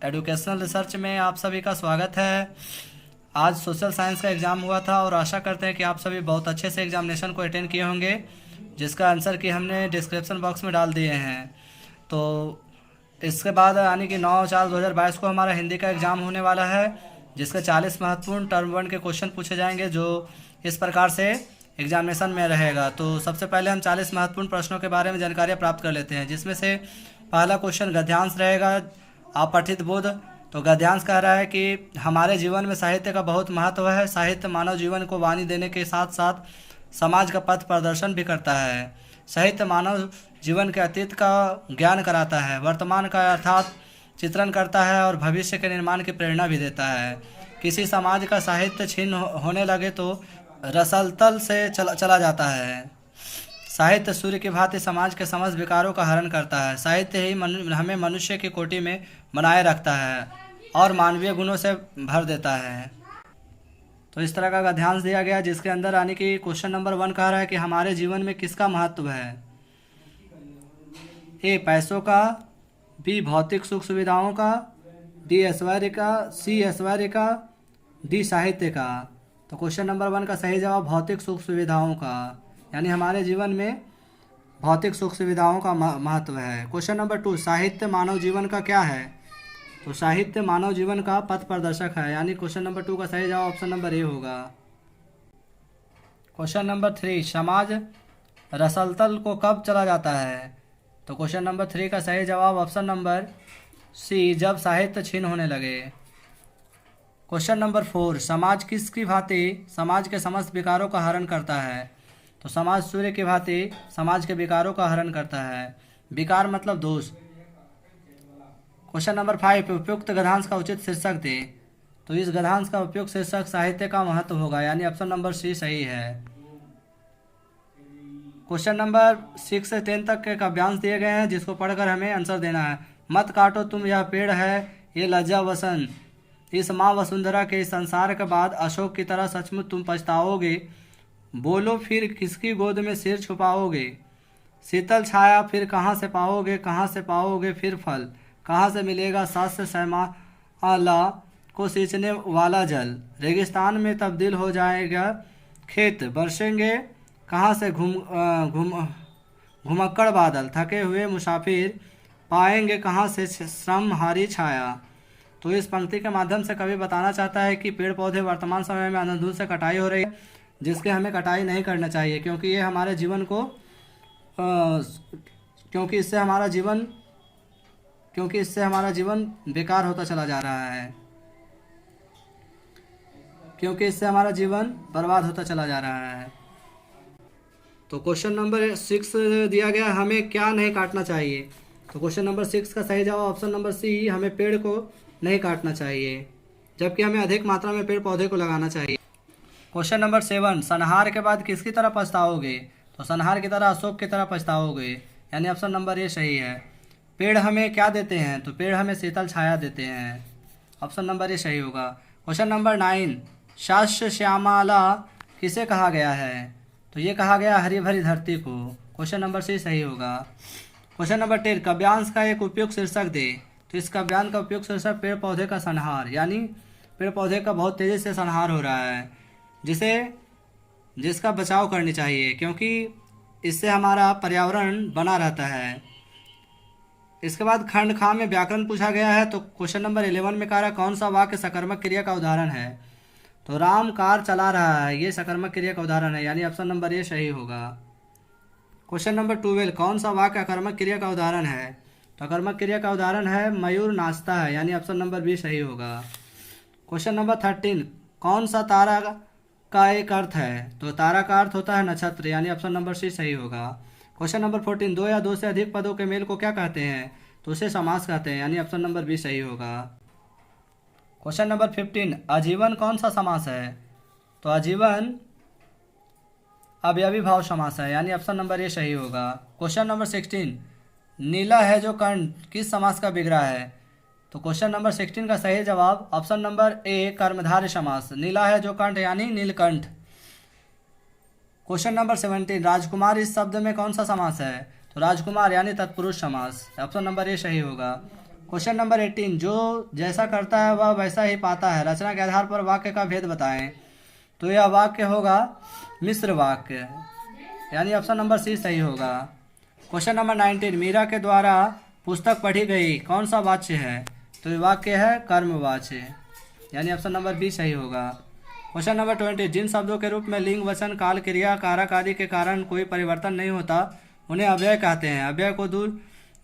Educational research में आप सभी का स्वागत है। आज सोशल साइंस का एग्ज़ाम हुआ था और आशा करते हैं कि आप सभी बहुत अच्छे से एग्जामिनेशन को अटेंड किए होंगे, जिसका आंसर की हमने डिस्क्रिप्शन बॉक्स में डाल दिए हैं। तो इसके बाद यानी कि 9/4/2022 को हमारा हिंदी का एग्ज़ाम होने वाला है, जिसके 40 महत्वपूर्ण टर्म 1 के क्वेश्चन पूछे जाएंगे, जो इस प्रकार से एग्जामिनेशन में रहेगा। तो सबसे पहले हम 40 महत्वपूर्ण प्रश्नों के बारे में जानकारियाँ प्राप्त कर लेते हैं, जिसमें से पहला क्वेश्चन गद्यांश रहेगा, अपठित बोध। तो गद्यांश कह रहा है कि हमारे जीवन में साहित्य का बहुत महत्व है। साहित्य मानव जीवन को वाणी देने के साथ साथ समाज का पथ प्रदर्शन भी करता है। साहित्य मानव जीवन के अतीत का ज्ञान कराता है, वर्तमान का अर्थात चित्रण करता है और भविष्य के निर्माण की प्रेरणा भी देता है। किसी समाज का साहित्य छीन होने लगे तो रसलतल से चला जाता है। साहित्य सूर्य की भांति समाज के समस्त विकारों का हरण करता है। साहित्य ही हमें मनुष्य की कोटि में बनाए रखता है और मानवीय गुणों से भर देता है। तो इस तरह का गद्यांश दिया गया, जिसके अंदर यानी कि क्वेश्चन नंबर 1 कह रहा है कि हमारे जीवन में किसका महत्व है। ए पैसों का, बी भौतिक सुख सुविधाओं का, डी ऐश्वर्य का, सी ऐश्वर्य का, डी साहित्य का। तो क्वेश्चन नंबर 1 का सही जवाब भौतिक सुख सुविधाओं का, यानी हमारे जीवन में भौतिक सुख सुविधाओं का महत्व है। क्वेश्चन नंबर 2, साहित्य मानव जीवन का क्या है। तो साहित्य मानव जीवन का पथ प्रदर्शक है, यानी क्वेश्चन नंबर 2 का सही जवाब ऑप्शन नंबर ए होगा। क्वेश्चन नंबर 3, समाज रसलतल को कब चला जाता है। तो क्वेश्चन नंबर 3 का सही जवाब ऑप्शन नंबर सी, जब साहित्य छीन होने लगे। क्वेश्चन नंबर 4, समाज किसकी भांति समाज के समस्त विकारों का हरण करता है। तो समाज सूर्य की भांति समाज के विकारों का हरण करता है। विकार मतलब दोष। क्वेश्चन नंबर 5, उपयुक्त गद्यांश का उचित शीर्षक दे। तो इस गद्यांश का उपयुक्त शीर्षक साहित्य का महत्व होगा, यानी ऑप्शन नंबर सी सही है। क्वेश्चन नंबर 6 से 10 तक के काव्यांश दिए गए हैं, जिसको पढ़कर हमें आंसर देना है। मत काटो तुम यह पेड़ है ये लज्जा वसन, इस माँ वसुंधरा के संसार के बाद अशोक की तरह सचमुच तुम पछताओगे। बोलो फिर किसकी गोद में सिर छुपाओगे। शीतल छाया फिर कहाँ से पाओगे, कहाँ से पाओगे फिर फल, कहाँ से मिलेगा सास्य सैमाला को सींचने वाला जल। रेगिस्तान में तब्दील हो जाएगा खेत, बरसेंगे कहाँ से घुमक्कड़ बादल। थके हुए मुसाफिर पाएंगे कहाँ से श्रम हारी छाया। तो इस पंक्ति के माध्यम से कवि बताना चाहता है कि पेड़ पौधे वर्तमान समय में अंधाधुंध से कटाई हो रही है, जिसके हमें कटाई नहीं करना चाहिए, क्योंकि ये हमारे जीवन को क्योंकि इससे हमारा जीवन बेकार होता चला जा रहा है, क्योंकि इससे हमारा जीवन बर्बाद होता चला जा रहा है। तो क्वेश्चन नंबर 6 दिया गया, हमें क्या नहीं काटना चाहिए। तो क्वेश्चन नंबर 6 का सही जवाब ऑप्शन नंबर सी, हमें पेड़ को नहीं काटना चाहिए, जबकि हमें अधिक मात्रा में पेड़ पौधे को लगाना चाहिए। क्वेश्चन नंबर 7, संहार के बाद किसकी तरह पछताओगे। तो संहार की तरह अशोक की तरह पछताओगे, यानी ऑप्शन नंबर ए सही है। पेड़ हमें क्या देते हैं। तो पेड़ हमें शीतल छाया देते हैं, ऑप्शन नंबर ए सही होगा। क्वेश्चन नंबर 9, शास्य श्यामला किसे कहा गया है। तो ये कहा गया हरी भरी धरती को, क्वेश्चन नंबर सी सही होगा। क्वेश्चन नंबर 10, काव्यांश का एक उपयुक्त शीर्षक दे। तो इस काव्यांश का उपयुक्त शीर्षक पेड़ पौधे का संहार, यानी पेड़ पौधे का बहुत तेज़ी से संहार हो रहा है, जिसका बचाव करनी चाहिए, क्योंकि इससे हमारा पर्यावरण बना रहता है। इसके बाद खंड खा में व्याकरण पूछा गया है। तो क्वेश्चन नंबर 11 में कह रहा है कौन सा वाक्य सकर्मक क्रिया का उदाहरण है। तो राम कार चला रहा है, ये सकर्मक क्रिया का उदाहरण है, यानी ऑप्शन नंबर ए सही होगा। क्वेश्चन नंबर 12, कौन सा वाक्य अकर्मक क्रिया का उदाहरण है। तो अकर्मक क्रिया का उदाहरण है मयूर नाचता है, यानी ऑप्शन नंबर बी सही होगा। क्वेश्चन नंबर 13, कौन सा तारा का एक अर्थ है। तो तारा का अर्थ होता है नक्षत्र, यानी ऑप्शन नंबर सी सही होगा। क्वेश्चन नंबर 14, 2 या 2 से अधिक पदों के मेल को क्या कहते हैं। तो उसे समास कहते हैं, यानी ऑप्शन नंबर बी सही होगा। क्वेश्चन नंबर 15, आजीवन कौन सा समास है। तो आजीवन अवयवी भाव समास है, यानी ऑप्शन नंबर ए सही होगा। क्वेश्चन नंबर 16, नीला है जो कंठ किस समास का बिगड़ा है। तो क्वेश्चन नंबर 16 का सही जवाब ऑप्शन नंबर ए कर्मधारय समास, नीला है जो कंठ यानी नीलकंठ। क्वेश्चन नंबर 17, राजकुमार इस शब्द में कौन सा समास है। तो राजकुमार यानी तत्पुरुष समास, ऑप्शन नंबर ए सही होगा। क्वेश्चन नंबर 18, जो जैसा करता है वह वैसा ही पाता है, रचना के आधार पर वाक्य का भेद बताएं। तो यह वाक्य होगा मिश्र वाक्य, यानी ऑप्शन नंबर सी सही होगा। क्वेश्चन नंबर 19, मीरा के द्वारा पुस्तक पढ़ी गई, कौन सा वाच्य है? तो ये वाक्य है कर्मवाच्य, यानी ऑप्शन नंबर बी सही होगा। क्वेश्चन नंबर 20, जिन शब्दों के रूप में लिंग, वचन, काल, क्रिया, कारक आदि के कारण कोई परिवर्तन नहीं होता उन्हें अव्यय कहते हैं। अव्यय को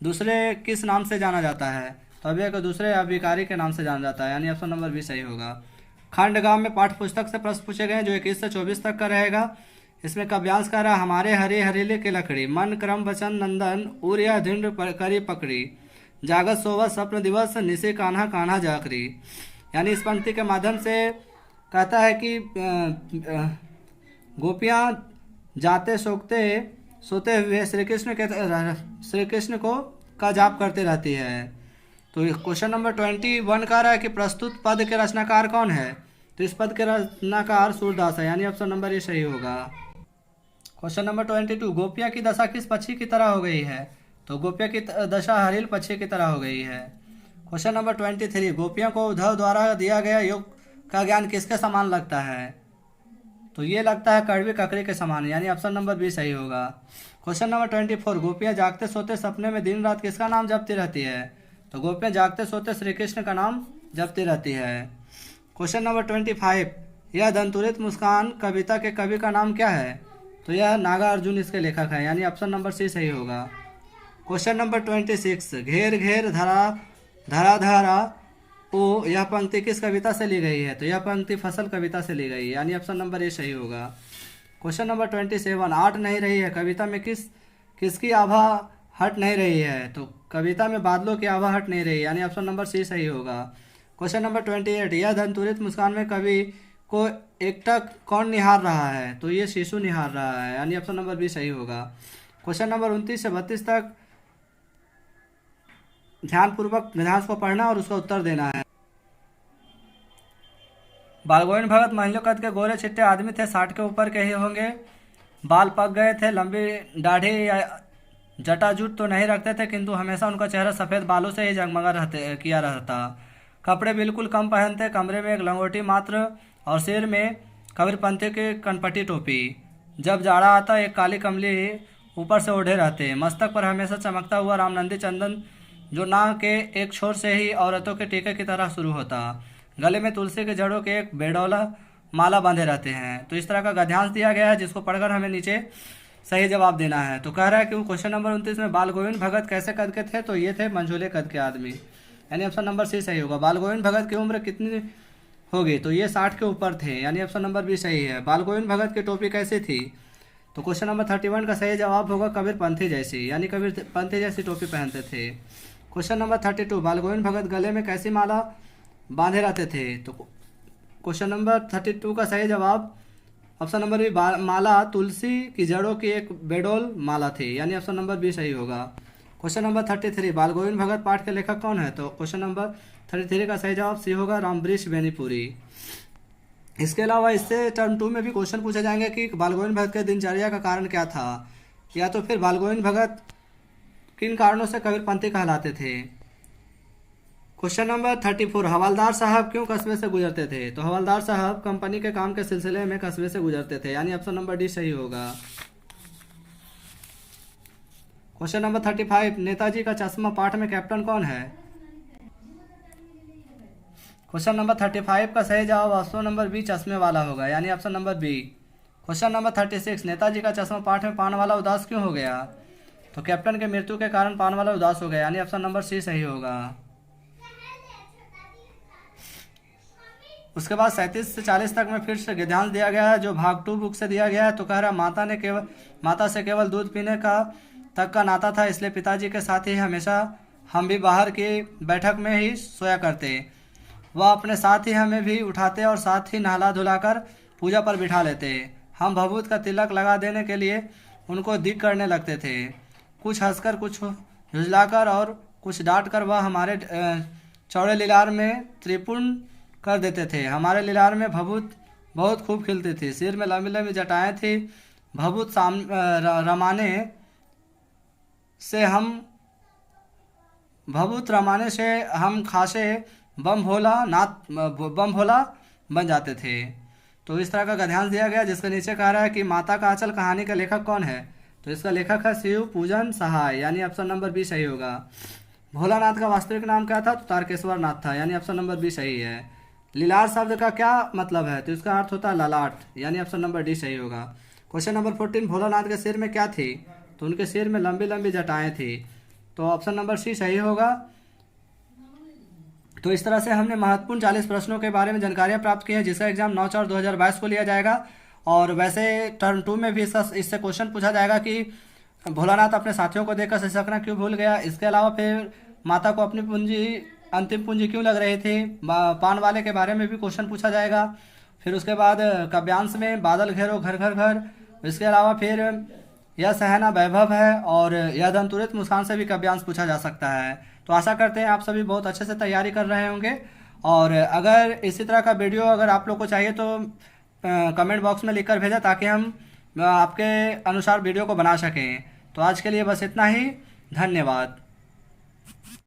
दूसरे किस नाम से जाना जाता है? तो अव्यय को दूसरे अभिकारी के नाम से जाना जाता है, यानी ऑप्शन नंबर बी सही होगा। खंडगाम में पाठ्य पुस्तक से प्रश्न पूछे गए जो 21 से 24 तक का रहेगा। इसमें काव्यांश कह रहा हमारे हरे हरेले के लकड़ी, मन क्रम वचन नंदन, उर या धिंड करी पकड़ी, जागत सोवत स्वप्न दिवस, निशे कान्हा कान्हा जाकरी। यानी इस पंक्ति के माध्यम से कहता है कि गोपियाँ जाते सोते हुए श्री कृष्ण को का जाप करते रहती है। तो क्वेश्चन नंबर 21 कह रहा है कि प्रस्तुत पद के रचनाकार कौन है? तो इस पद के रचनाकार सूरदास है, यानी ऑप्शन नंबर ए सही होगा। क्वेश्चन नंबर 22, गोपियाँ की दशा किस पक्षी की तरह हो गई है? तो गोपियाँ की दशा हरिल पक्षी की तरह हो गई है। क्वेश्चन नंबर 23, गोपियों को उद्धव द्वारा दिया गया योग का ज्ञान किसके समान लगता है? तो ये लगता है कड़वी ककड़ी के समान, यानी ऑप्शन नंबर बी सही होगा। क्वेश्चन नंबर 24, गोपियाँ जागते सोते सपने में दिन रात किसका नाम जपती रहती है? तो गोपियाँ जागते सोते श्री कृष्ण का नाम जपती रहती है। क्वेश्चन नंबर 25, यह दंतुरित मुस्कान कविता के कवि का नाम क्या है? तो यह नागार्जुन इसके लेखक है, यानी ऑप्शन नंबर सी सही होगा। क्वेश्चन नंबर 26, घेर घेर धरा धरा धरा ओ, यह पंक्ति किस कविता से ली गई है? तो यह पंक्ति फसल कविता से ली गई है, यानी ऑप्शन नंबर ए सही होगा। क्वेश्चन नंबर 27, आट नहीं रही है, कविता में किसकी आभा हट नहीं रही है? तो कविता में बादलों की आभा हट नहीं रही, यानी ऑप्शन नंबर सी सही होगा। क्वेश्चन नंबर 28, यह धनतुरित मुस्कान में कवि को एकटक कौन निहार रहा है? तो ये शिशु निहार रहा है, यानी ऑप्शन नंबर बी सही होगा। क्वेश्चन नंबर 29 से 32 तक ध्यानपूर्वक गद्यांश को पढ़ना और उसका उत्तर देना है। बालगोविंद भगत महिला कद के गोरे चिट्टे आदमी थे, 60 के ऊपर के ही होंगे, बाल पक गए थे, लंबी दाढ़ी या जटाजूट तो नहीं रखते थे, किंतु हमेशा उनका चेहरा सफ़ेद बालों से ही जगमगा किया रहता। कपड़े बिल्कुल कम पहनते, कमरे में एक लंगोटी मात्र और सिर में कबीरपंथी की कनपटी टोपी। जब जाड़ा आता एक काली कमली ऊपर से ओढ़े रहते। मस्तक पर हमेशा चमकता हुआ रामनंदी चंदन जो नाक के एक छोर से ही औरतों के टीके की तरह शुरू होता। गले में तुलसी के जड़ों के एक बेडौला माला बांधे रहते हैं। तो इस तरह का गद्यांश दिया गया है जिसको पढ़कर हमें नीचे सही जवाब देना है। तो कह रहा है कि क्वेश्चन नंबर 29 में बाल गोविंद भगत कैसे कद के थे? तो ये थे मंझोले कद के आदमी, यानी ऑप्शन नंबर सी सही होगा। बाल गोविंद भगत की उम्र कितनी होगी? तो ये 60 के ऊपर थे, यानी ऑप्शन नंबर बी सही है। बाल गोविंद भगत की टोपी कैसी थी? तो क्वेश्चन नंबर 31 का सही जवाब होगा कबीरपंथी जैसी, यानी कबीरपंथी जैसी टोपी पहनते थे। क्वेश्चन नंबर 32, बाल गोविंद भगत गले में कैसी माला बांधे रहते थे? तो क्वेश्चन नंबर 32 का सही जवाब ऑप्शन नंबर बी, माला तुलसी की जड़ों की एक बेडोल माला थी, यानी ऑप्शन नंबर बी सही होगा। क्वेश्चन नंबर 33, बाल गोविंद भगत पाठ के लेखक कौन है? तो क्वेश्चन नंबर 33 का सही जवाब सी होगा, रामवृक्ष बेनीपुरी। इसके अलावा इससे टर्म 2 में भी क्वेश्चन पूछे जाएंगे कि बाल गोविंद भगत के दिनचर्या का कारण क्या था, या तो फिर बाल गोविंद भगत किन कारणों से कबीरपंथी कहलाते थे। क्वेश्चन नंबर 34, हवलदार साहब क्यों कस्बे से गुजरते थे? तो हवलदार साहब कंपनी के काम के सिलसिले में कस्बे से गुजरते थे, यानी ऑप्शन नंबर डी सही होगा। क्वेश्चन नंबर 35, नेताजी का चश्मा पाठ में कैप्टन कौन है? क्वेश्चन नंबर 35 का सही जवाब ऑप्शन नंबर बी चश्मे वाला होगा, यानी option number B. Question number 36, Netaji का चश्मा पाठ में पान वाला उदास क्यों हो गया? तो कैप्टन के मृत्यु के कारण पान वाला उदास हो गया, यानी ऑप्शन नंबर सी सही होगा। उसके बाद 37 से 40 तक में फिर से गद्यांश दिया गया है जो भाग 2 बुक से दिया गया है। तो कह रहा माता से केवल दूध पीने का तक का नाता था, इसलिए पिताजी के साथ ही हमेशा हम भी बाहर की बैठक में ही सोया करते। वह अपने साथ ही हमें भी उठाते और साथ ही नहला धुलाकर पूजा पर बिठा लेते। हम भभूत का तिलक लगा देने के लिए उनको दिक करने लगते थे। कुछ हंसकर, कुछ झुझलाकर और कुछ डांट कर वह हमारे चौड़े लीलार में त्रिपुण कर देते थे। हमारे लीलार में भभूत बहुत खूब खिलती थी, सिर में लंबी लंबी जटाएं थी। भभूत रमाने से हम भभूत रमाने से हम खासे बम भोला बन जाते थे। तो इस तरह का गद्यांश दिया गया, जिसके नीचे कह रहा है कि माता का आंचल कहानी का लेखक कौन है। तो इसका लेखक है शिव पूजन सहाय, यानी ऑप्शन नंबर बी सही होगा। भोलानाथ का वास्तविक नाम क्या था, तो तारकेश्वर नाथ था, यानी ऑप्शन नंबर बी सही है। लीलार शब्द का क्या मतलब है, तो इसका अर्थ होता है ललाट, यानी ऑप्शन नंबर डी सही होगा। क्वेश्चन नंबर 14, भोलानाथ के सिर में क्या थी, तो उनके सिर में लंबी लंबी जटाएं थी, तो ऑप्शन नंबर सी सही होगा। तो इस तरह से हमने महत्वपूर्ण 40 प्रश्नों के बारे में जानकारियां प्राप्त की हैं, जिसका एग्जाम 9/4/2022 को लिया जाएगा। और वैसे टर्म 2 में भी इससे क्वेश्चन पूछा जाएगा कि भोलानाथ अपने साथियों को देखकर सिसकना क्यों भूल गया। इसके अलावा फिर माता को अपनी पूंजी अंतिम पूंजी क्यों लग रही थी, पान वाले के बारे में भी क्वेश्चन पूछा जाएगा। फिर उसके बाद काव्यांश में बादल घेरो घर घर घर। इसके अलावा फिर यह सहना वैभव है और यह दंतुरित मुस्कान से भी काव्यांश पूछा जा सकता है। तो आशा करते हैं आप सभी बहुत अच्छे से तैयारी कर रहे होंगे। और अगर इसी तरह का वीडियो अगर आप लोग को चाहिए तो कमेंट बॉक्स में लिखकर भेजें, ताकि हम आपके अनुसार वीडियो को बना सकें। तो आज के लिए बस इतना ही, धन्यवाद।